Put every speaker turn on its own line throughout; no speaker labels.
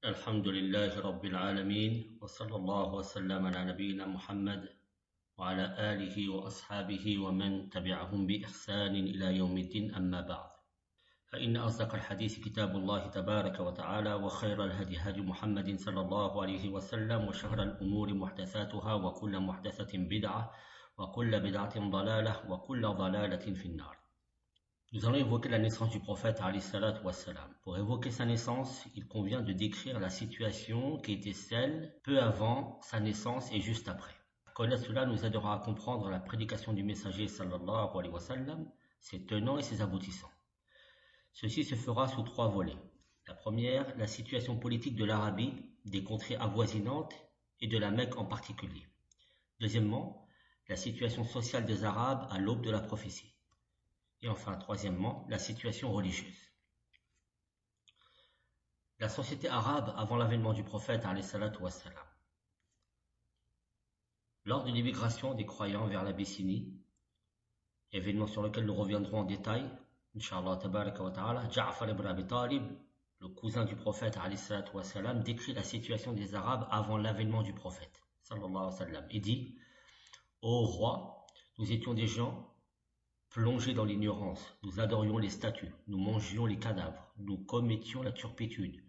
الحمد لله رب العالمين وصلى الله وسلم على نبينا محمد وعلى آله وأصحابه ومن تبعهم بإحسان إلى يوم الدين أما بعد فإن أصدق الحديث كتاب الله تبارك وتعالى وخير الهدي هدي محمد صلى الله عليه وسلم وشر الأمور محدثاتها وكل محدثة بدعة وكل بدعة ضلالة وكل ضلالة في النار. Nous allons évoquer la naissance du prophète alayhi salatu wassalam. Pour évoquer sa naissance, il convient de décrire la situation qui était celle peu avant sa naissance et juste après. Connaître cela nous aidera à comprendre la prédication du messager sallallahu alayhi wa sallam, ses tenants et ses aboutissants. Ceci se fera sous 3 volets. La première, la situation politique de l'Arabie, des contrées avoisinantes et de la Mecque en particulier. Deuxièmement, la situation sociale des Arabes à l'aube de la prophétie. Et enfin, troisièmement, la situation religieuse. La société arabe avant l'avènement du prophète alayhi salatu wassalam. Lors de l'immigration des croyants vers l'Abyssinie, événement sur lequel nous reviendrons en détail, Inch'Allah tabaraka wa ta'ala, Ja'far ibn Abi Talib, le cousin du prophète alayhi salatu wassalam, décrit la situation des Arabes avant l'avènement du prophète sallallahu alayhi wa sallam et dit: Ô roi, nous étions des gens plongés dans l'ignorance, nous adorions les statues, nous mangions les cadavres, nous commettions la turpitude,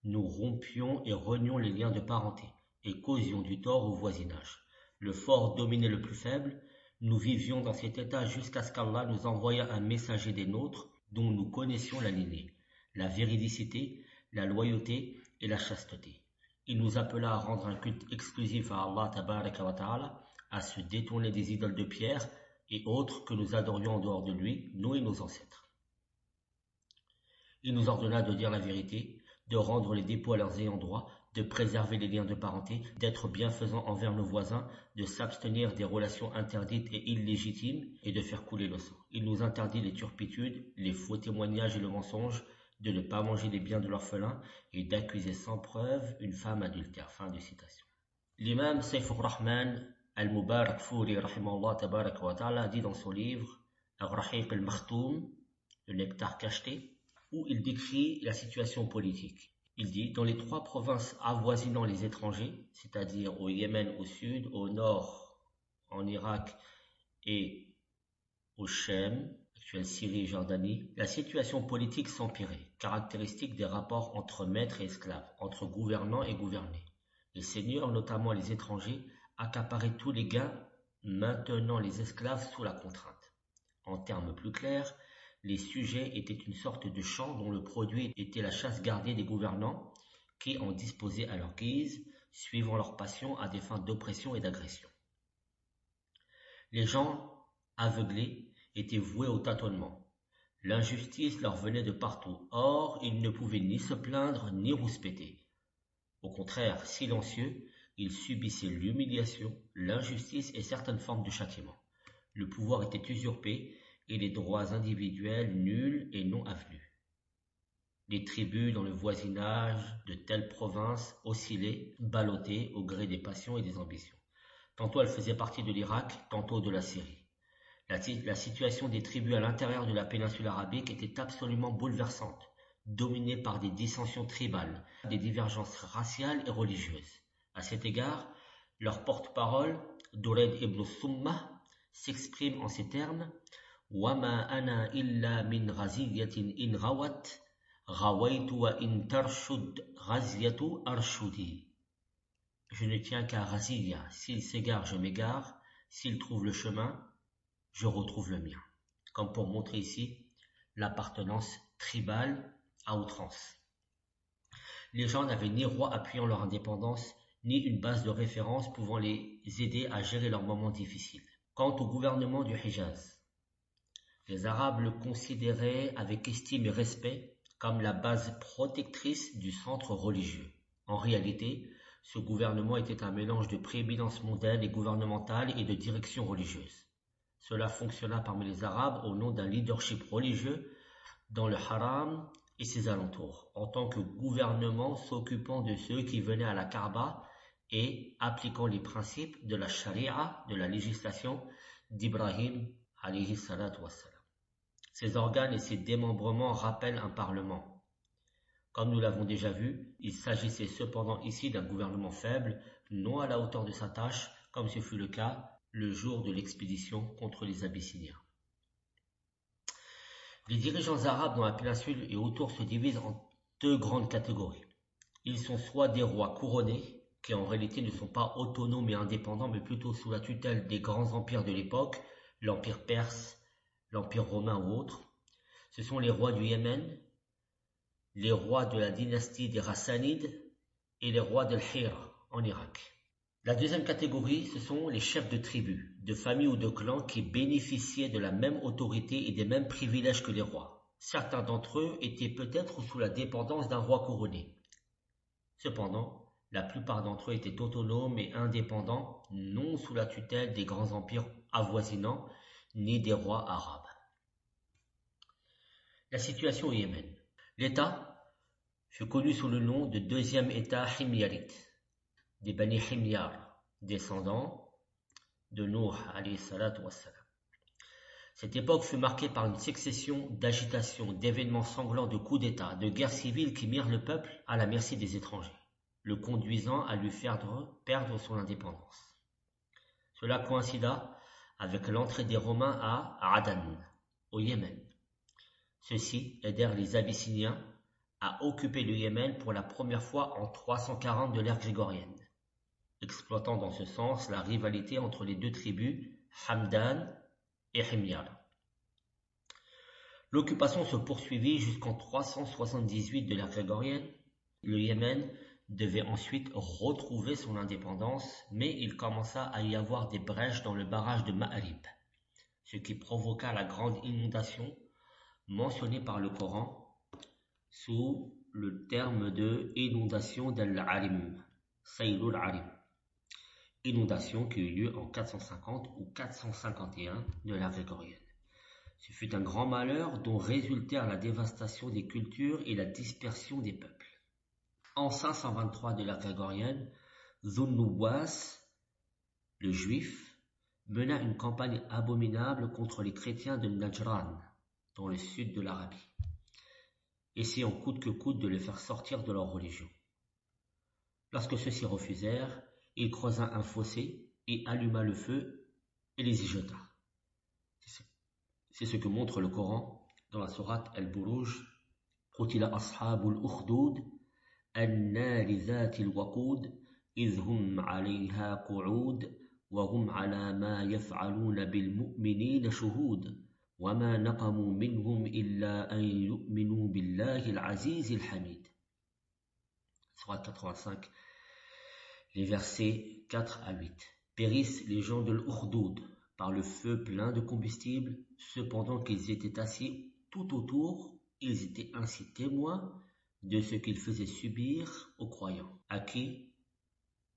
nous rompions et renions les liens de parenté, et causions du tort au voisinage. Le fort dominait le plus faible, nous vivions dans cet état jusqu'à ce qu'Allah nous envoya un messager des nôtres, dont nous connaissions la lignée, la véridicité, la loyauté et la chasteté. Il nous appela à rendre un culte exclusif à Allah tabaraka wa ta'ala, à se détourner des idoles de pierre, et autres que nous adorions en dehors de lui, nous et nos ancêtres. Il nous ordonna de dire la vérité, de rendre les dépôts à leurs ayants droit, de préserver les liens de parenté, d'être bienfaisants envers nos voisins, de s'abstenir des relations interdites et illégitimes et de faire couler le sang. Il nous interdit les turpitudes, les faux témoignages et le mensonge, de ne pas manger les biens de l'orphelin et d'accuser sans preuve une femme adultère. Fin de citation. L'imam Saif al-Rahman Al-Mubarakfuri rahimahullah tabaraka wa ta'ala dit dans son livre Al-Rahiq al-Makhtoum, le nectar cacheté, où il décrit la situation politique. Il dit: dans les 3 provinces avoisinant les étrangers, c'est-à-dire au Yémen au sud, au nord en Irak et au Chem, actuelle Syrie et Jordanie, la situation politique s'empirait, caractéristique des rapports entre maîtres et esclaves, entre gouvernants et gouvernés. Les seigneurs, notamment les étrangers, accaparaient tous les gains, maintenant les esclaves sous la contrainte. En termes plus clairs, les sujets étaient une sorte de champ dont le produit était la chasse gardée des gouvernants qui en disposaient à leur guise, suivant leur passion à des fins d'oppression et d'agression. Les gens, aveuglés, étaient voués au tâtonnement. L'injustice leur venait de partout, or ils ne pouvaient ni se plaindre ni rouspéter. Au contraire, silencieux, ils subissaient l'humiliation, l'injustice et certaines formes de châtiment. Le pouvoir était usurpé et les droits individuels nuls et non avenus. Les tribus dans le voisinage de telles provinces oscillaient, ballottaient au gré des passions et des ambitions. Tantôt elles faisaient partie de l'Irak, tantôt de la Syrie. La situation des tribus à l'intérieur de la péninsule arabique était absolument bouleversante, dominée par des dissensions tribales, des divergences raciales et religieuses. À cet égard, leur porte-parole, Durayd ibn Summah, s'exprime en ces termes: وَمَا أَنَا إِلَّا مِنْ غَزِيَّةٍ إِنْ غَوَتْ غَوَيْتُ وَإِنْ تَرْشُدْ غَزِيَّةُ أَرْشُدِي. Je ne tiens qu'à Raziyya, s'il s'égare, je m'égare, s'il trouve le chemin, je retrouve le mien. Comme pour montrer ici l'appartenance tribale à outrance. Les gens n'avaient ni roi appuyant leur indépendance, ni une base de référence pouvant les aider à gérer leurs moments difficiles. Quant au gouvernement du Hijaz, les Arabes le considéraient avec estime et respect comme la base protectrice du centre religieux. En réalité, ce gouvernement était un mélange de prééminence mondaine et gouvernementale et de direction religieuse. Cela fonctionna parmi les Arabes au nom d'un leadership religieux dans le Haram et ses alentours, en tant que gouvernement s'occupant de ceux qui venaient à la Kaaba et appliquant les principes de la Sharia, de la législation d'Ibrahim alayhi salatu wassalam. Ces organes et ces démembrements rappellent un parlement. Comme nous l'avons déjà vu, il s'agissait cependant ici d'un gouvernement faible, non à la hauteur de sa tâche, comme ce fut le cas le jour de l'expédition contre les Abyssiniens. Les dirigeants arabes dans la péninsule et autour se divisent en deux grandes catégories. Ils sont soit des rois couronnés, qui en réalité ne sont pas autonomes et indépendants, mais plutôt sous la tutelle des grands empires de l'époque, l'empire perse, l'empire romain ou autre. Ce sont les rois du Yémen, les rois de la dynastie des Hassanides et les rois de l'Hira en Irak. La deuxième catégorie, ce sont les chefs de tribus, de familles ou de clans qui bénéficiaient de la même autorité et des mêmes privilèges que les rois. Certains d'entre eux étaient peut-être sous la dépendance d'un roi couronné. Cependant, la plupart d'entre eux étaient autonomes et indépendants, non sous la tutelle des grands empires avoisinants, ni des rois arabes. La situation au Yémen. L'État fut connu sous le nom de deuxième État himyarite, des Bani Himyar, descendants de Nuh alayhi salatu wassalam. Cette époque fut marquée par une succession d'agitations, d'événements sanglants, de coups d'État, de guerres civiles qui mirent le peuple à la merci des étrangers, le conduisant à lui faire perdre son indépendance. Cela coïncida avec l'entrée des Romains à Adan, au Yémen. Ceux-ci aidèrent les Abyssiniens à occuper le Yémen pour la première fois en 340 de l'ère grégorienne, exploitant dans ce sens la rivalité entre les deux tribus, Hamdan et Himyar. L'occupation se poursuivit jusqu'en 378 de l'ère grégorienne. Le Yémen devait ensuite retrouver son indépendance, mais il commença à y avoir des brèches dans le barrage de Ma'rib, ce qui provoqua la grande inondation mentionnée par le Coran sous le terme de inondation d'Al-Arim, Saylul Arim, inondation qui eut lieu en 450 ou 451 de l'ère grégorienne. Ce fut un grand malheur dont résultèrent la dévastation des cultures et la dispersion des peuples. En 523 de l'ère grégorienne, Zun-Nuwas, le juif, mena une campagne abominable contre les chrétiens de Najran, dans le sud de l'Arabie, essayant coûte que coûte de les faire sortir de leur religion. Lorsque ceux-ci refusèrent, il creusa un fossé et alluma le feu et les y jeta. C'est ce que montre le Coran dans la sourate Al-Buruj. Qutila ashabul ukhdud النار ذات الوقود إذ هم عليها قعود وهم على ما يفعلون بالمؤمنين شهود وما نقموا منهم إلا أن يؤمنوا بالله العزيز الحميد. Sourate 85, les versets 4 à 8. Périssent les gens de l'Ukhdud par le feu plein de combustible, cependant qu'ils étaient assis tout autour, ils étaient ainsi témoins de ce qu'ils faisaient subir aux croyants, à qui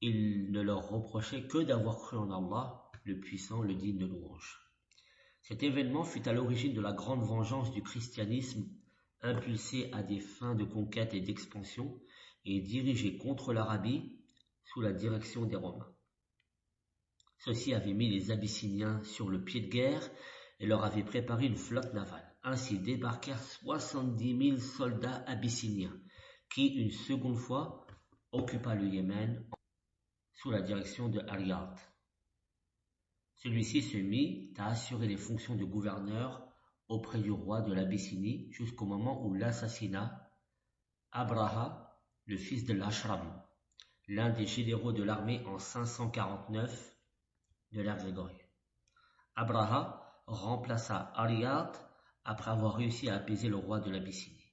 il ne leur reprochait que d'avoir cru en Allah, le puissant, le digne de louange. Cet événement fut à l'origine de la grande vengeance du christianisme, impulsé à des fins de conquête et d'expansion, et dirigé contre l'Arabie sous la direction des Romains. Ceux-ci avaient mis les Abyssiniens sur le pied de guerre et leur avaient préparé une flotte navale. Ainsi débarquèrent 70 000 soldats abyssiniens qui, une seconde fois, occupa le Yémen sous la direction de Ariad. Celui-ci se mit à assurer les fonctions de gouverneur auprès du roi de l'Abyssinie jusqu'au moment où l'assassina Abraha, le fils de l'Ashram, l'un des généraux de l'armée en 549 de l'ère grégorienne. Abraha remplaça Ariad après avoir réussi à apaiser le roi de l'Abyssinie.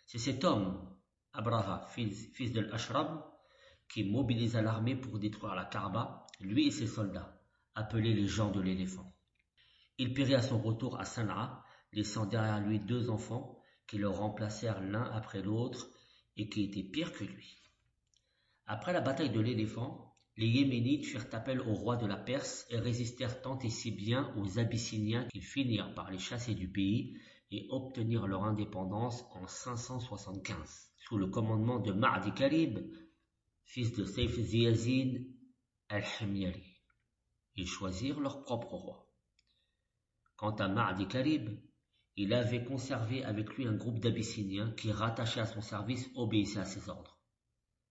C'est cet homme, Abraha, fils de l'Ashram, qui mobilisa l'armée pour détruire la Kaaba, lui et ses soldats, appelés les gens de l'éléphant. Il périt à son retour à Sanaa, laissant derrière lui 2 enfants qui le remplacèrent l'un après l'autre et qui étaient pires que lui. Après la bataille de l'éléphant, les Yéménites firent appel au roi de la Perse et résistèrent tant et si bien aux Abyssiniens qu'ils finirent par les chasser du pays et obtenir leur indépendance en 575, sous le commandement de Ma'di Karib, fils de Sayf Ziyazin al-Himyari. Ils choisirent leur propre roi. Quant à Ma'di Karib, il avait conservé avec lui un groupe d'Abyssiniens qui, rattachés à son service, obéissaient à ses ordres.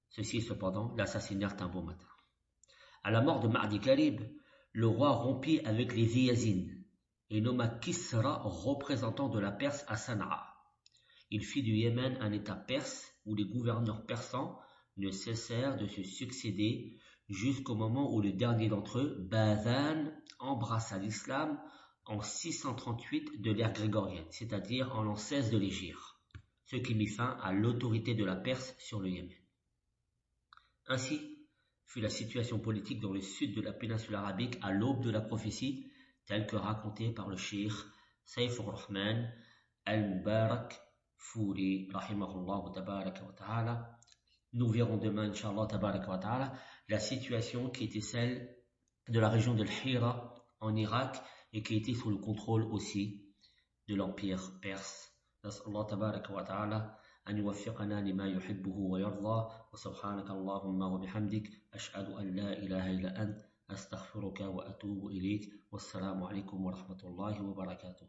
Ceux-ci, cependant, l'assassinèrent un beau matin. À la mort de Ma'di Karib, le roi rompit avec les Iyazines et nomma Kisra représentant de la Perse à Sanaa. Il fit du Yémen un état perse où les gouverneurs persans ne cessèrent de se succéder jusqu'au moment où le dernier d'entre eux, Badan, embrassa l'islam en 638 de l'ère grégorienne, c'est-à-dire en l'an 16 de l'Hégire, ce qui mit fin à l'autorité de la Perse sur le Yémen. Ainsi fut la situation politique dans le sud de la péninsule arabique à l'aube de la prophétie, telle que racontée par le cheikh Saif al-Rahman al-Mubarak Fouri, rahimahullah tabaraka wa ta'ala. Nous verrons demain, Inch'Allah tabaraka wa ta'ala, la situation qui était celle de la région de l'Hira en Irak et qui était sous le contrôle aussi de l'Empire perse. نسأل الله تبارك وتعالى أن يوفقنا لما يحبه ويرضى وسبحانك اللهم وبحمدك أشهد أن لا إله إلا أنت أستغفرك وأتوب إليك والسلام عليكم ورحمة الله وبركاته.